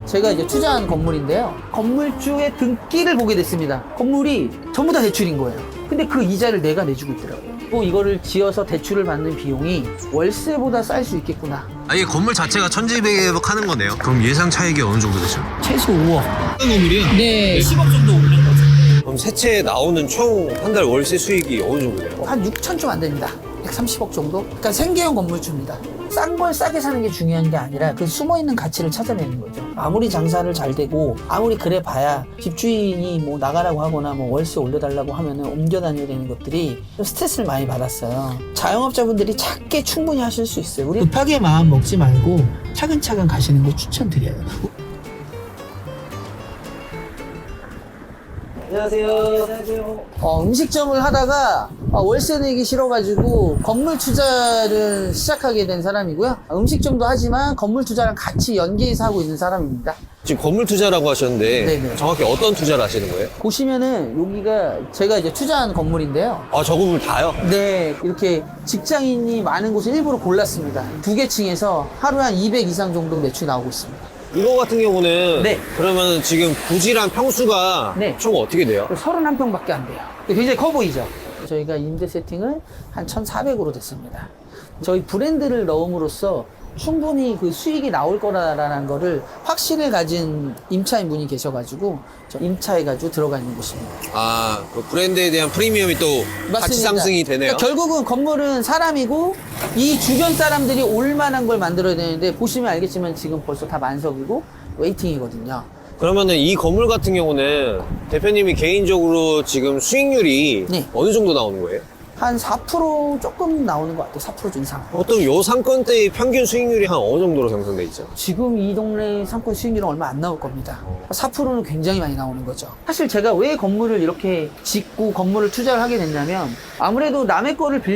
제가 이제 투자한 건물인데요. 건물주의 등기를 보게 됐습니다. 건물이 전부 다 대출인 거예요. 근데 그 이자를 내가 내주고 있더라고요. 또 이거를 지어서 대출을 받는 비용이 월세보다 쌀 수 있겠구나. 아예 건물 자체가 천지배박 하는 거네요. 그럼 예상 차익이 어느 정도 되죠? 최소 5억. 어떤 건물이요? 네, 10억 정도 오른 거죠. 그럼 세 채에 나오는 총 한 달 월세 수익이 어느 정도 돼요? 한 6천 좀 안 됩니다. 130억 정도? 그러니까 생계형 건물주입니다. 싼 걸 싸게 사는 게 중요한 게 아니라 그 숨어있는 가치를 찾아내는 거죠. 아무리 장사를 잘 되고 아무리 그래 봐야 집주인이 뭐 나가라고 하거나 뭐 월세 올려달라고 하면은 옮겨 다녀야 되는 것들이 좀 스트레스를 많이 받았어요. 자영업자분들이 작게 충분히 하실 수 있어요. 우리 급하게 마음 먹지 말고 차근차근 가시는 거 추천드려요. 안녕하세요. 음식점을 하다가 월세 내기 싫어가지고 건물 투자를 시작하게 된 사람이고요. 음식점도 하지만 건물 투자랑 같이 연계해서 하고 있는 사람입니다. 지금 건물 투자라고 하셨는데 네네. 정확히 어떤 투자를 하시는 거예요? 보시면은 여기가 제가 이제 투자한 건물인데요. 아, 저 건물 다요? 네, 이렇게 직장인이 많은 곳을 일부러 골랐습니다. 2개 층에서 하루에 한 200 이상 정도 매출이 나오고 있습니다. 이거 같은 경우는 네. 그러면 지금 부지랑 평수가 네. 총 어떻게 돼요? 31평밖에 안 돼요. 굉장히 커 보이죠? 저희가 임대 세팅을 한 1,400으로 됐습니다. 저희 브랜드를 넣음으로써 충분히 그 수익이 나올 거라는 거를 확신을 가진 임차인 분이 계셔가지고 저 임차해가지고 들어가 있는 곳입니다. 아, 그 브랜드에 대한 프리미엄이 또 같이 맞습니다. 상승이 되네요. 그러니까 결국은 건물은 사람이고 이 주변 사람들이 올 만한 걸 만들어야 되는데 보시면 알겠지만 지금 벌써 다 만석이고 웨이팅이거든요. 그러면은 이 건물 같은 경우는 대표님이 개인적으로 지금 수익률이 네. 어느 정도 나오는 거예요? 한 4% 조금 나오는 것 같아요. 4% 이상. 보통 요 상권대의 평균 수익률이 한 어느 정도로 형성돼 있죠? 지금 이 동네 상권 수익률은 얼마 안 나올 겁니다. 4%는 굉장히 많이 나오는 거죠. 사실 제가 왜 건물을 이렇게 짓고 건물을 투자를 하게 됐냐면 아무래도 남의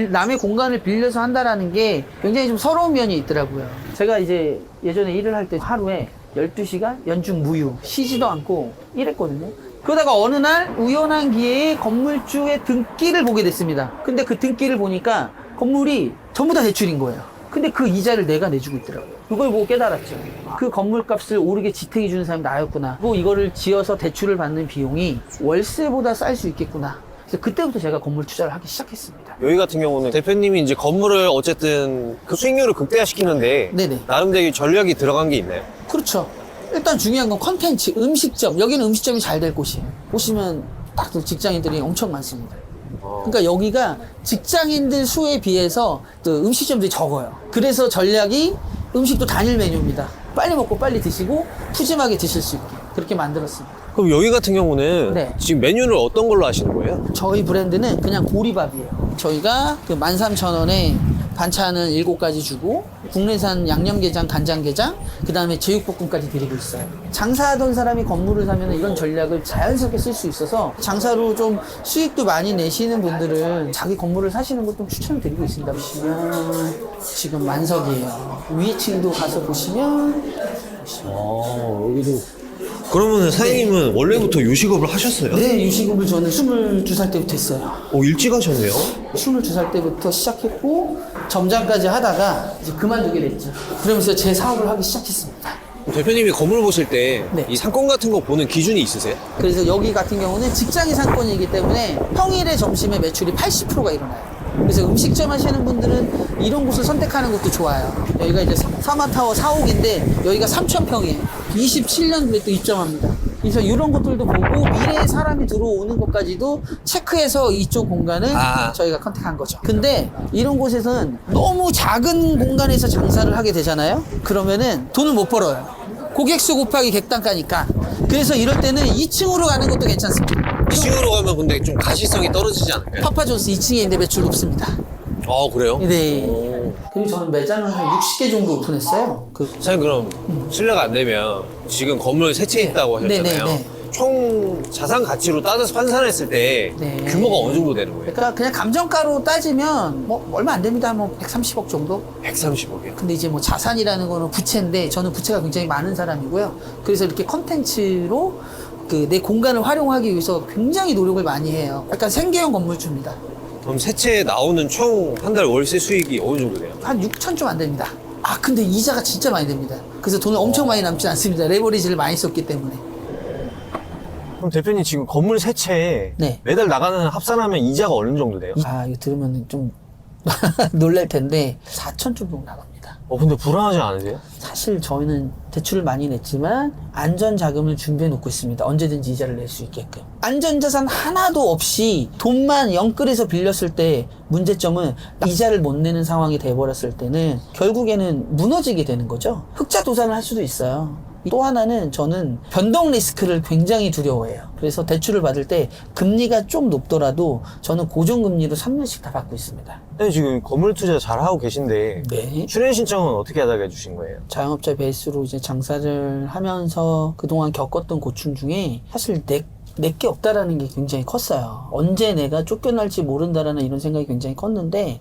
남의 공간을 빌려서 한다라는 게 굉장히 좀 서러운 면이 있더라고요. 제가 이제 예전에 일을 할 때 하루에 12시간 연중 무휴 쉬지도 않고 일했거든요. 그러다가 어느 날 우연한 기회에 건물주의 등기를 보게 됐습니다. 근데 그 등기를 보니까 건물이 전부 다 대출인 거예요. 근데 그 이자를 내가 내주고 있더라고요. 그걸 보고 깨달았죠. 그 건물값을 오르게 지탱해 주는 사람이 나였구나. 그리고 이거를 지어서 대출을 받는 비용이 월세보다 쌀 수 있겠구나. 그래서 그때부터 제가 건물 투자를 하기 시작했습니다. 여기 같은 경우는 대표님이 이제 건물을 어쨌든 그 수익률을 극대화시키는데 네네. 나름대로 전략이 들어간 게 있나요? 그렇죠. 일단 중요한 건 컨텐츠, 음식점. 여기는 음식점이 잘 될 곳이에요. 보시면 딱 직장인들이 엄청 많습니다. 그러니까 여기가 직장인들 수에 비해서 그 음식점들이 적어요. 그래서 전략이 음식도 단일 메뉴입니다. 빨리 먹고 빨리 드시고 푸짐하게 드실 수 있게 그렇게 만들었습니다. 그럼 여기 같은 경우는 네. 지금 메뉴를 어떤 걸로 하시는 거예요? 저희 브랜드는 그냥 보리밥이에요. 저희가 그 13,000원에 반찬을 7가지 주고 국내산 양념게장, 간장게장, 그 다음에 제육볶음까지 드리고 있어요. 장사하던 사람이 건물을 사면 이런 전략을 자연스럽게 쓸 수 있어서 장사로 좀 수익도 많이 내시는 분들은 자기 건물을 사시는 것 좀 추천을 드리고 있습니다. 보시면 지금 만석이에요. 위에 층도 가서 보시면 여기도. 그러면 사장님은 원래부터 요식업을 하셨어요? 네, 유식업을 저는 22살 때부터 했어요. 일찍 하셨네요. 22살 때부터 시작했고 점장까지 하다가 이제 그만두게 됐죠. 그러면서 제 사업을 하기 시작했습니다. 대표님이 건물 보실 때 이 네. 상권 같은 거 보는 기준이 있으세요? 그래서 여기 같은 경우는 직장인 상권이기 때문에 평일에 점심에 매출이 80%가 일어나요. 그래서 음식점 하시는 분들은 이런 곳을 선택하는 것도 좋아요. 여기가 이제 사마타워 4옥인데 여기가 3,000평이에요. 27년도에 또 입점합니다. 그래서 이런 것들도 보고 미래에 사람이 들어오는 것까지도 체크해서 이쪽 공간을 저희가 컨택한 거죠. 근데 이런 곳에서는 너무 작은 공간에서 장사를 하게 되잖아요. 그러면은 돈을 못 벌어요. 고객수 곱하기 객단가니까. 그래서 이럴 때는 2층으로 가는 것도 괜찮습니다. 2층으로 가면 근데 좀 가시성이 떨어지지 않을까요? 파파존스 2층에 있는데 매출 높습니다. 그래요? 네. 오. 그리고 저는 매장을 한 60개 정도 오픈했어요. 사장님 그럼 실례가 안 되면 지금 건물 세 채 있다고 하셨잖아요. 네네네. 총 자산 가치로 따져서 환산했을 때 네. 규모가 어느 정도 되는 거예요? 그러니까 그냥 감정가로 따지면 뭐 얼마 안 됩니다. 뭐 130억 정도? 130억이요? 근데 이제 뭐 자산이라는 거는 부채인데 저는 부채가 굉장히 많은 사람이고요. 그래서 이렇게 컨텐츠로 그 내 공간을 활용하기 위해서 굉장히 노력을 많이 해요. 약간 생계형 건물주입니다. 그럼 세 채에 나오는 총 한 달 월세 수익이 어느 정도 돼요? 한 6천 좀 안 됩니다. 근데 이자가 진짜 많이 됩니다. 그래서 돈은 엄청 많이 남지 않습니다. 레버리지를 많이 썼기 때문에. 그럼 대표님 지금 건물 세 채에 네. 매달 나가는 합산하면 이자가 어느 정도 돼요? 아, 이거 들으면 좀 놀랄 텐데 4천 정도 나갑니다. 근데 불안하지 않으세요? 사실 저희는 대출을 많이 냈지만 안전 자금을 준비해 놓고 있습니다. 언제든지 이자를 낼 수 있게끔. 안전 자산 하나도 없이 돈만 영끌해서 빌렸을 때 문제점은 이자를 못 내는 상황이 돼 버렸을 때는 결국에는 무너지게 되는 거죠. 흑자 도산을 할 수도 있어요. 또 하나는 저는 변동 리스크를 굉장히 두려워해요. 그래서 대출을 받을 때 금리가 좀 높더라도 저는 고정금리로 3년씩 다 받고 있습니다. 네, 지금 건물 투자 잘 하고 계신데 네. 출연 신청은 어떻게 하다가 해주신 거예요? 자영업자 베이스로 이제 장사를 하면서 그동안 겪었던 고충 중에 사실 내게 없다라는 게 굉장히 컸어요. 언제 내가 쫓겨날지 모른다라는 이런 생각이 굉장히 컸는데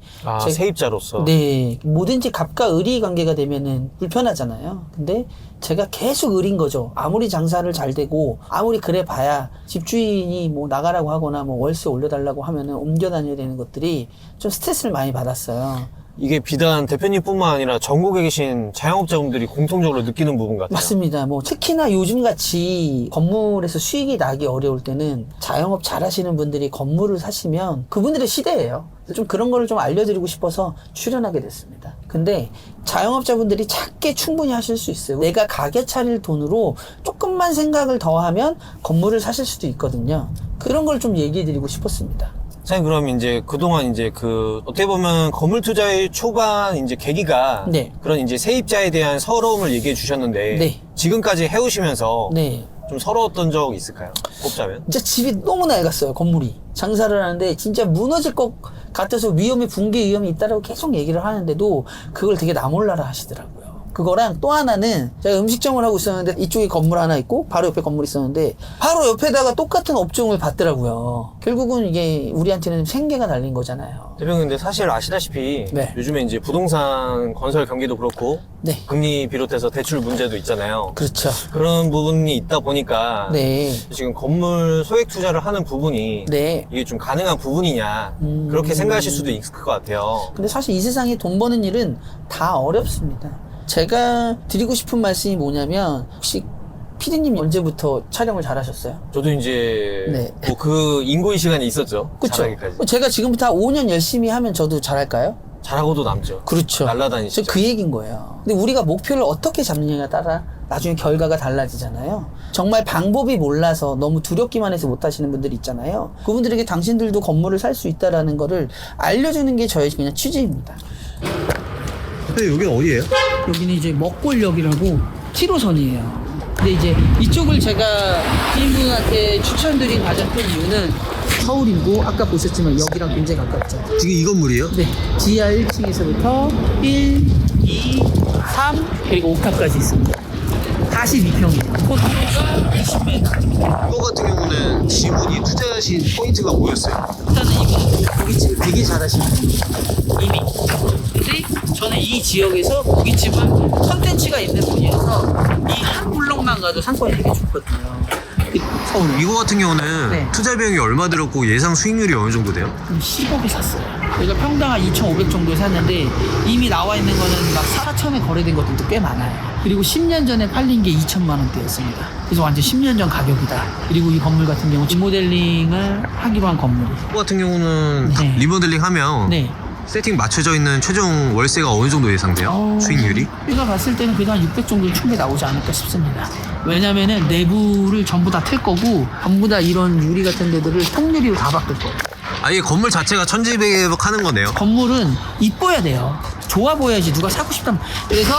세입자로서. 네, 뭐든지 갑과 을이 관계가 되면은 불편하잖아요. 근데 제가 계속 을인 거죠. 아무리 장사를 잘 되고 아무리 그래 봐야 집주인이 뭐 나가라고 하거나 뭐 월세 올려달라고 하면은 옮겨 다녀야 되는 것들이 좀 스트레스를 많이 받았어요. 이게 비단 대표님뿐만 아니라 전국에 계신 자영업자분들이 공통적으로 느끼는 부분 같아요. 맞습니다. 뭐 특히나 요즘같이 건물에서 수익이 나기 어려울 때는 자영업 잘하시는 분들이 건물을 사시면 그분들의 시대예요. 좀 그런 거를 좀 알려드리고 싶어서 출연하게 됐습니다. 근데 자영업자분들이 작게 충분히 하실 수 있어요. 내가 가게 차릴 돈으로 조금만 생각을 더하면 건물을 사실 수도 있거든요. 그런 걸 좀 얘기해드리고 싶었습니다. 사장님, 그럼 이제 그동안 이제 어떻게 보면 건물 투자의 초반 이제 계기가 네. 그런 이제 세입자에 대한 서러움을 얘기해 주셨는데 네. 지금까지 해오시면서 네. 좀 서러웠던 적 있을까요? 꼽자면? 진짜 집이 너무 낡았어요, 건물이. 장사를 하는데 진짜 무너질 것 같아서 붕괴 위험이 있다라고 계속 얘기를 하는데도 그걸 되게 나몰라라 하시더라고요. 그거랑 또 하나는 제가 음식점을 하고 있었는데 이쪽에 건물 하나 있고 바로 옆에 건물이 있었는데 바로 옆에다가 똑같은 업종을 받더라고요. 결국은 이게 우리한테는 생계가 달린 거잖아요. 대표님, 근데 사실 아시다시피 네. 요즘에 이제 부동산 건설 경기도 그렇고 네. 금리 비롯해서 대출 문제도 있잖아요. 그렇죠. 그런 부분이 있다 보니까 네. 지금 건물 소액 투자를 하는 부분이 네. 이게 좀 가능한 부분이냐 그렇게 생각하실 수도 있을 것 같아요. 근데 사실 이 세상에 돈 버는 일은 다 어렵습니다. 제가 드리고 싶은 말씀이 뭐냐면 혹시 피디님 언제부터 촬영을 잘하셨어요? 저도 이제 네. 뭐 그 인고의 시간이 있었죠. 그렇죠. 잘하기까지. 제가 지금부터 한 5년 열심히 하면 저도 잘할까요? 잘하고도 남죠. 그렇죠. 날라다니시죠. 저 그 얘기인 거예요. 근데 우리가 목표를 어떻게 잡느냐에 따라 나중에 결과가 달라지잖아요. 정말 방법이 몰라서 너무 두렵기만 해서 못 하시는 분들이 있잖아요. 그분들에게 당신들도 건물을 살 수 있다라는 거를 알려주는 게 저의 그냥 취지입니다. 근데 여기는 어디예요? 여기는 이제 먹골역이라고 7호선이에요. 근데 이제 이쪽을 제가 피디분한테 추천드린 가장 큰 이유는 서울이고 아까 보셨지만 여기랑 굉장히 가깝죠. 지금 이 건물이에요? 네, 지하 1층에서부터 1, 2, 3 그리고 5칸까지 있습니다. 42평이에요. 토트가 20m. 이거 같은 경우는 지분이 투자하신 포인트가 뭐였어요? 일단은 이거 고깃집을 되게 잘하시는 분이에요. 이미. 근데 저는 이 지역에서 고깃집은 컨텐츠가 있는 분이어서 이 한 블록만 가도 상권이 되게 좋거든요. 이거 같은 경우는 네. 투자 비용이 얼마 들었고 예상 수익률이 어느 정도 돼요? 그럼 10억에 샀어요. 저희가 평당 한 2,500 정도에 샀는데 이미 나와 있는 거는 막 4,000에 거래된 것들도 꽤 많아요. 그리고 10년 전에 팔린 게 2천만 원대였습니다. 그래서 완전 10년 전 가격이다. 그리고 이 건물 같은 경우 리모델링을 하기로 한 건물이에요. 이거 같은 경우는 네. 리모델링 하면 네. 세팅 맞춰져 있는 최종 월세가 어느 정도 예상돼요? 수익률이? 우리가 봤을 때는 그래도 한 600 정도는 충분히 나오지 않을까 싶습니다. 왜냐면은 내부를 전부 다 틀 거고 전부 다 이런 유리 같은 데들을 통유리로 다 바꿀 거예요. 아예 건물 자체가 천지배격하는 거네요. 건물은 이뻐야 돼요. 좋아 보여야지 누가 사고 싶다면. 그래서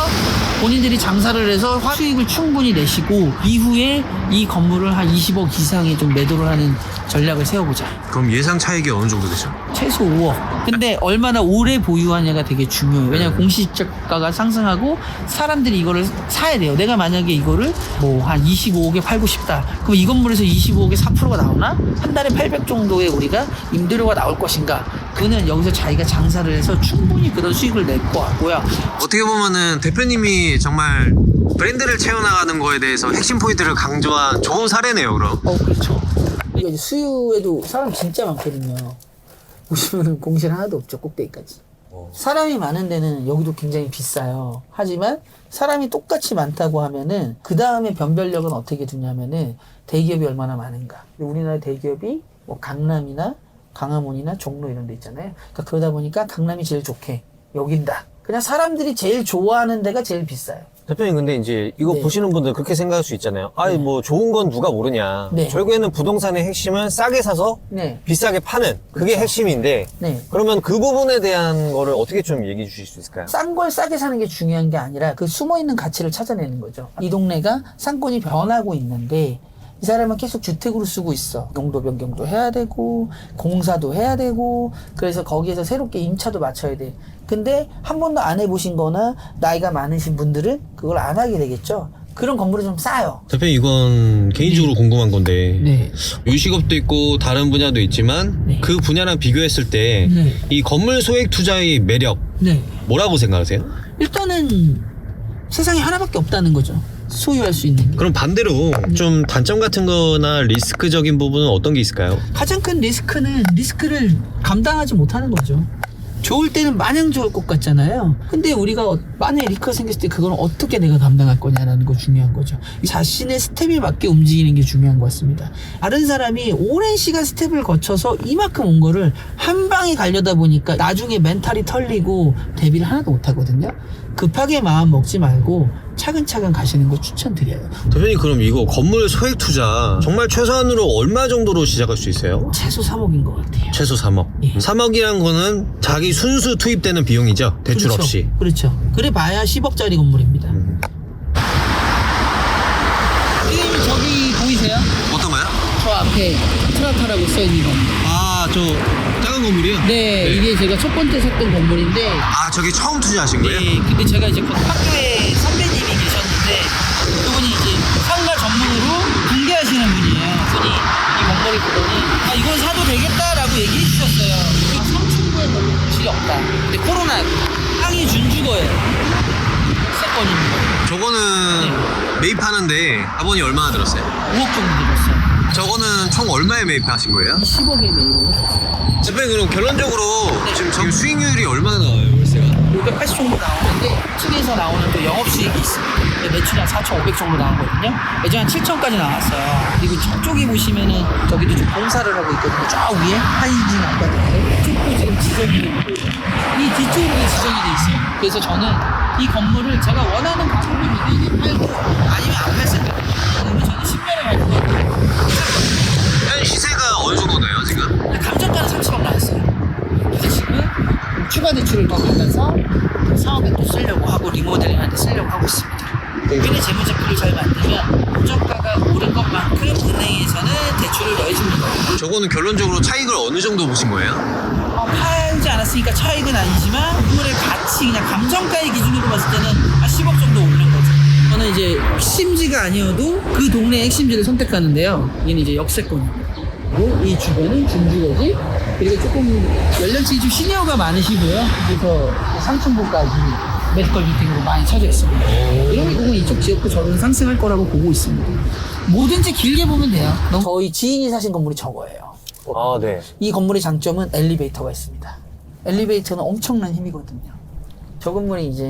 본인들이 장사를 해서 수익을 충분히 내시고 이후에 이 건물을 한 20억 이상의 좀 매도를 하는 전략을 세워보자. 그럼 예상 차익이 어느 정도 되죠? 최소 5억. 근데 얼마나 오래 보유하냐가 되게 중요해요. 왜냐면 공시지가가 상승하고 사람들이 이거를 사야 돼요. 내가 만약에 이거를 뭐 한 25억에 팔고 싶다. 그럼 이 건물에서 25억에 4%가 나오나? 한 달에 800 정도의 우리가 임대료가 나올 것인가? 그는 여기서 자기가 장사를 해서 충분히 그런 수익을 낼 거 같고요. 어떻게 보면은 대표님이 정말 브랜드를 채워나가는 거에 대해서 핵심 포인트를 강조한 좋은 사례네요, 그럼. 그렇죠. 이거 이제 수유에도 사람 진짜 많거든요. 보시면은 공실 하나도 없죠, 꼭대기까지. 사람이 많은 데는 여기도 굉장히 비싸요. 하지만 사람이 똑같이 많다고 하면은 그 다음에 변별력은 어떻게 두냐면은 대기업이 얼마나 많은가. 우리나라 대기업이 뭐 강남이나 강화문이나 종로 이런 데 있잖아요. 그러니까 그러다 보니까 강남이 제일 좋게 여긴다. 그냥 사람들이 제일 좋아하는 데가 제일 비싸요. 대표님 근데 이제 이거 네. 보시는 분들 그렇게 생각할 수 있잖아요. 아니 뭐 좋은 건 누가 모르냐. 네. 결국에는 부동산의 핵심은 싸게 사서 네. 비싸게 파는 그게 핵심인데 네. 그러면 그 부분에 대한 거를 어떻게 좀 얘기해 주실 수 있을까요? 싼 걸 싸게 사는 게 중요한 게 아니라 그 숨어있는 가치를 찾아내는 거죠. 이 동네가 상권이 변하고 있는데 이 사람은 계속 주택으로 쓰고 있어. 용도 변경도 해야 되고 공사도 해야 되고 그래서 거기에서 새롭게 임차도 맞춰야 돼. 근데 한 번도 안 해보신 거나 나이가 많으신 분들은 그걸 안 하게 되겠죠. 그런 건물이 좀 싸요. 대표님 이건 개인적으로 궁금한 건데 네. 요식업도 있고 다른 분야도 있지만 네. 그 분야랑 비교했을 때 이 네. 건물 소액 투자의 매력 네. 뭐라고 생각하세요? 일단은 세상에 하나밖에 없다는 거죠. 소유할 수 있는 게. 그럼 반대로 좀 단점 같은 거나 리스크적인 부분은 어떤 게 있을까요? 가장 큰 리스크는 리스크를 감당하지 못하는 거죠. 좋을 때는 마냥 좋을 것 같잖아요. 근데 우리가 만약에 리스크가 생겼을 때 그걸 어떻게 내가 감당할 거냐라는 거 중요한 거죠. 자신의 스텝에 맞게 움직이는 게 중요한 것 같습니다. 다른 사람이 오랜 시간 스텝을 거쳐서 이만큼 온 거를 한 방에 가려다 보니까 나중에 멘탈이 털리고 대비를 하나도 못 하거든요. 급하게 마음 먹지 말고 차근차근 가시는 거 추천드려요. 대표님 그럼 이거 건물 소액 투자 정말 최소한으로 얼마 정도로 시작할 수 있어요? 최소 3억인 것 같아요. 최소 3억. 예. 3억이란 거는 자기 순수 투입되는 비용이죠. 대출 그렇죠. 없이. 그렇죠. 그래 봐야 10억짜리 건물입니다. 지금 저기 보이세요? 어떤 거요? 저 앞에 트라타라고 써있는 건물. 아, 저 작은 건물이요? 네, 이게 제가 첫 번째 샀던 건물인데 아, 저기 처음 투자하신 거예요? 네, 근데 제가 이제 그 학교에 선배님이 계셨는데 그분이 이제 상가 전문으로 중개하시는 분이에요. 그분이 이 건물을 보더니 아 이건 사도 되겠다라고 얘기해 주셨어요. 아, 성충구에 별로 물질이 없다. 근데 코로나 땅이 준주거예요. 세건입니다. 저거는 매입하는데 자본이 얼마나 들었어요? 5억 정도 들었어요. 저거는 총 얼마에 매입하신 거예요? 10억에 매입을 했었어요. 대표님 그럼 결론적으로 네. 지금 수익률이 얼마나 나와요, 월세가? 580 정도 나오는데 층에서 나오는 또 영업수익이 있습니다. 매출이 한 4,500 정도 나오거든요. 예전에 한 7,000까지 나왔어요. 그리고 저쪽에 보시면은 저기도 좀 공사를 하고 있거든요. 저 위에 하이진 아파트 이쪽도 지금 지정이 되고 이 뒤쪽으로 지정이 돼 있어요. 그래서 저는 이 건물을 제가 원하는 가격이면 이게 팔고 아니면 안 팔 생각. 그러면 저는 10년에 갈 거예요. 현 시세가 어느 정도 나요, 지금? 감정가는 30억 나왔어요. 그래서 지금 추가 대출을 더 받아서 사업에 또 쓰려고 하고 리모델링한테 쓰려고 하고 있습니다. 은행 재무제표를 잘 만들면 감정가가 오른 것만큼 은행에서는 대출을 더 해줍니다. 저거는 결론적으로 차익을 어느 정도 보신 거예요? 팔지 않았으니까 차익은 아니지만 건물의 가치 그냥 감정가의 기준으로 봤을 때는 한 10억 정도 오른 거죠. 저는 이제 핵심지가 아니어도 그 동네의 핵심지를 선택하는데요. 얘는 이제 역세권입니다. 그리고 이 주변은 준주거지. 그리고 조금 연령층이 좀 시니어가 많으시고요. 그래서 상층부까지 메디컬 빌딩으로 많이 쳐져 있습니다. 이런 거 보면 이쪽 지역도 저는 상승할 거라고 보고 있습니다. 뭐든지 길게 보면 돼요. 저희 지인이 사신 건물이 저거예요. 아, 네. 이 건물의 장점은 엘리베이터가 있습니다. 엘리베이터는 엄청난 힘이거든요. 저 건물이 이제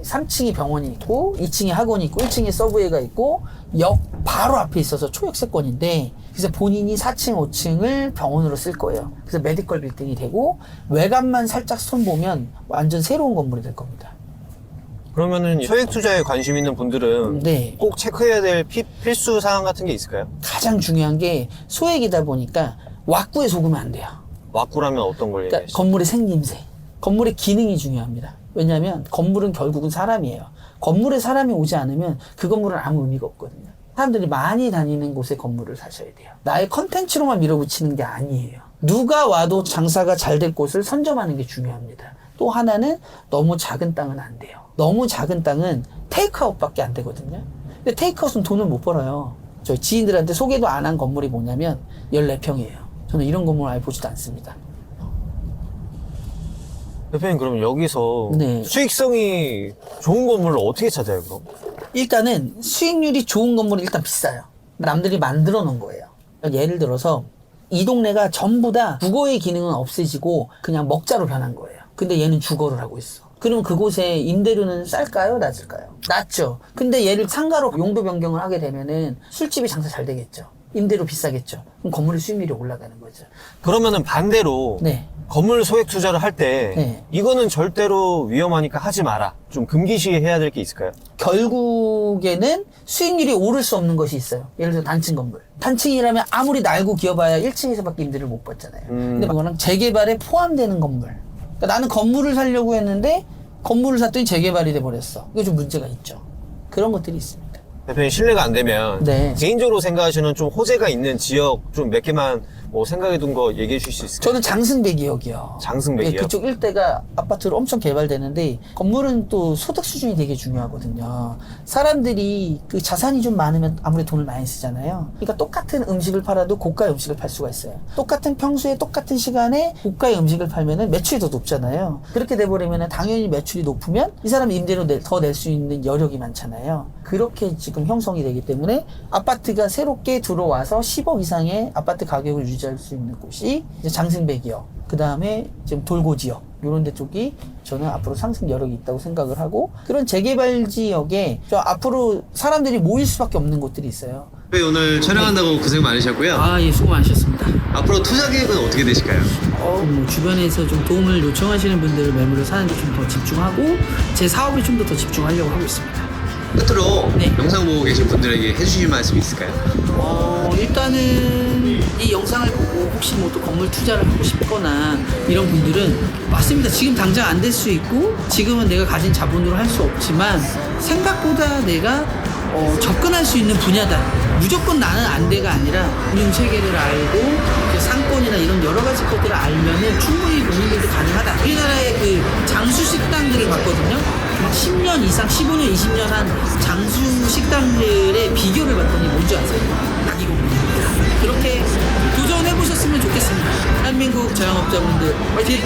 3층에 병원이 있고 2층에 학원이 있고 1층에 서브웨이가 있고 역 바로 앞에 있어서 초역세권인데 그래서 본인이 4층, 5층을 병원으로 쓸 거예요. 그래서 메디컬 빌딩이 되고 외관만 살짝 손보면 완전 새로운 건물이 될 겁니다. 그러면은 소액 투자에 관심 있는 분들은 네. 꼭 체크해야 될 필수 사항 같은 게 있을까요? 가장 중요한 게 소액이다 보니까 왁구에 속으면 안 돼요. 왁구라면 어떤 걸 그러니까 얘기하시죠? 건물의 생김새, 건물의 기능이 중요합니다. 왜냐하면 건물은 결국은 사람이에요. 건물에 사람이 오지 않으면 그 건물은 아무 의미가 없거든요. 사람들이 많이 다니는 곳에 건물을 사셔야 돼요. 나의 컨텐츠로만 밀어붙이는 게 아니에요. 누가 와도 장사가 잘 될 곳을 선점하는 게 중요합니다. 또 하나는 너무 작은 땅은 안 돼요. 너무 작은 땅은 테이크아웃밖에 안 되거든요. 근데 테이크아웃은 돈을 못 벌어요. 저희 지인들한테 소개도 안 한 건물이 뭐냐면 14평이에요. 저는 이런 건물 아예 보지도 않습니다. 대표님 그럼 여기서 네. 수익성이 좋은 건물을 어떻게 찾아요 그럼? 일단은 수익률이 좋은 건물은 일단 비싸요. 남들이 만들어 놓은 거예요. 예를 들어서 이 동네가 전부 다 국어의 기능은 없애지고 그냥 먹자로 변한 거예요. 근데 얘는 주거를 하고 있어. 그러면 그곳에 임대료는 쌀까요? 낮을까요? 낮죠. 근데 얘를 상가로 용도 변경을 하게 되면은 술집이 장사 잘 되겠죠. 임대료 비싸겠죠. 그럼 건물의 수익률이 올라가는 거죠. 그러면은 반대로 네. 건물 소액 투자를 할 때 네. 이거는 절대로 위험하니까 하지 마라. 좀 금기시해야 될 게 있을까요? 결국에는 수익률이 오를 수 없는 것이 있어요. 예를 들어 단층 건물. 단층이라면 아무리 날고 기어봐야 1층에서밖에 임대를 못 받잖아요. 근데 그거는 재개발에 포함되는 건물. 그러니까 나는 건물을 사려고 했는데 건물을 샀더니 재개발이 돼버렸어. 이거 좀 문제가 있죠. 그런 것들이 있습니다. 대표님 실례가 안 되면 네. 개인적으로 생각하시는 좀 호재가 있는 지역 좀 몇 개만 뭐 생각해 둔 거 얘기해 주실 수 있을까요? 저는 장승배 기억이요. 장승배기요? 예, 그쪽 일대가 아파트로 엄청 개발되는데 건물은 또 소득 수준이 되게 중요하거든요. 사람들이 그 자산이 좀 많으면 아무래도 돈을 많이 쓰잖아요. 그러니까 똑같은 음식을 팔아도 고가의 음식을 팔 수가 있어요. 똑같은 평수에 똑같은 시간에 고가의 음식을 팔면은 매출이 더 높잖아요. 그렇게 돼버리면은 당연히 매출이 높으면 이 사람이 임대료 더 낼 수 있는 여력이 많잖아요. 그렇게 지금 형성이 되기 때문에 아파트가 새롭게 들어와서 10억 이상의 아파트 가격을 유지할 수 있는 곳이 이제 장승배 기업, 그 다음에 지금 돌고 지역, 이런 데 쪽이 저는 앞으로 상승 여력이 있다고 생각을 하고, 그런 재개발 지역에 저 앞으로 사람들이 모일 수밖에 없는 곳들이 있어요. 오늘 촬영한다고 고생 많으셨고요. 예, 수고 많으셨습니다. 앞으로 투자 계획은 어떻게 되실까요? 뭐 주변에서 좀 도움을 요청하시는 분들을 매물을 사는데 좀 더 집중하고 제 사업에 좀 더 집중하려고 하고 있습니다. 끝으로 네. 영상 보고 계신 분들에게 해주실 말씀 있을까요? 일단은 이 영상을 보고 혹시 뭐 또 건물 투자를 하고 싶거나 이런 분들은 맞습니다. 지금 당장 안 될 수 있고 지금은 내가 가진 자본으로 할 수 없지만 생각보다 내가 접근할 수 있는 분야다. 무조건 나는 안 돼가 아니라 운영 체계를 알고 그 상권이나 이런 여러 가지 것들을 알면은 충분히 본인들도 가능하다. 우리나라의 그 장수 식당들을 봤거든요. 막 10년 이상, 15년, 20년 한 장수 식당들의 비교를 봤더니 뭔지 아세요? 딱 이겁니다. 그렇게 도전해보셨으면 좋겠습니다. 대한민국 자영업자분들 화이팅!